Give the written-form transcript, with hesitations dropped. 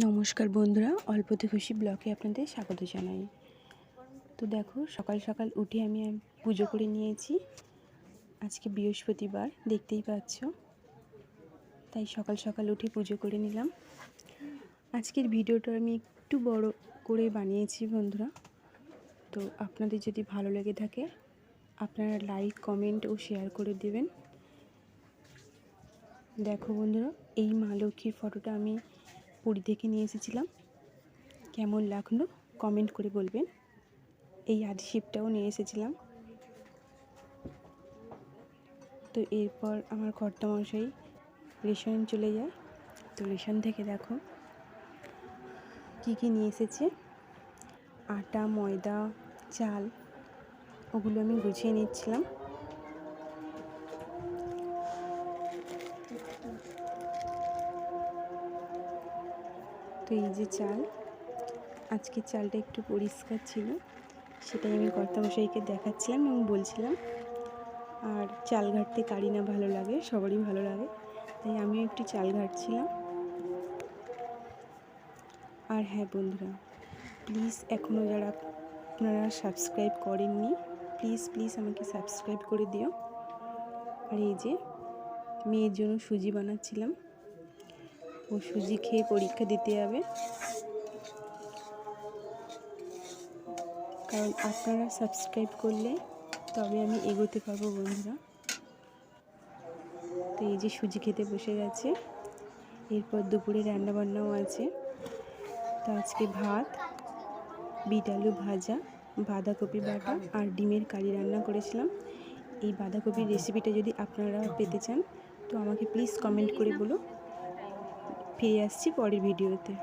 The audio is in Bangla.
নমস্কার বন্ধুরা, অল্পতে খুশি ব্লগে আপনাদের স্বাগত জানাই। তো দেখো, সকাল সকাল উঠে আমি পুজো করে নিয়েছি। আজকে বৃহস্পতিবার, দেখতেই পাচ্ছ, তাই সকাল সকাল উঠে পুজো করে নিলাম। আজকের ভিডিওটা আমি একটু বড় করে বানিয়েছি বন্ধুরা। তো আপনাদের যদি ভালো লেগে থাকে আপনারা লাইক, কমেন্ট ও শেয়ার করে দেবেন। দেখো বন্ধুরা, এই মা লক্ষ্মীর ফটোটা আমি পুরী থেকে নিয়ে এসেছিলাম। কেমন লাগলো কমেন্ট করে বলবেন। এই আদিশিবটাও নিয়ে এসেছিলাম। তো এরপর আমার কর্তামশাই রেশন চলে যায়। তো রেশন থেকে দেখো কি নিয়ে এসেছে। আটা, ময়দা, চাল, ওগুলো আমি গুছিয়ে নিচ্ছিলাম। তো এই যে চাল, আজকে চালটা একটু পরিষ্কার ছিল, সেটাই আমি কর্তামশাইকে দেখাচ্ছিলাম এবং বলছিলাম। আর চাল ঘাটতে কারি না ভালো লাগে, সবারই ভালো লাগে, তাই আমিও একটু চাল ঘাটছিলাম। আর হ্যাঁ বন্ধুরা, প্লিজ এখনও যারা আপনারা সাবস্ক্রাইব করেননি, প্লিজ আমাকে সাবস্ক্রাইব করে দিও। আর এই যে মেয়ের জন্য সুজি বানাচ্ছিলাম, ও সুজি খেয়ে পরীক্ষা দিতে যাবে। কারণ আপনারা সাবস্ক্রাইব করলে তবে আমি এগোতে পারবো বন্ধুরা। তো এই যে সুজি খেতে বসে গেছে। এরপর দুপুরে রান্নাবান্নাও আছে। তো আজকে ভাত, বিট আলু ভাজা, বাঁধাকপি বাটা আর ডিমের কারি রান্না করেছিলাম। এই বাঁধাকপির রেসিপিটা যদি আপনারা পেতে চান তো আমাকে প্লিজ কমেন্ট করে বলো। ফিরে আসছি পরের ভিডিওতে।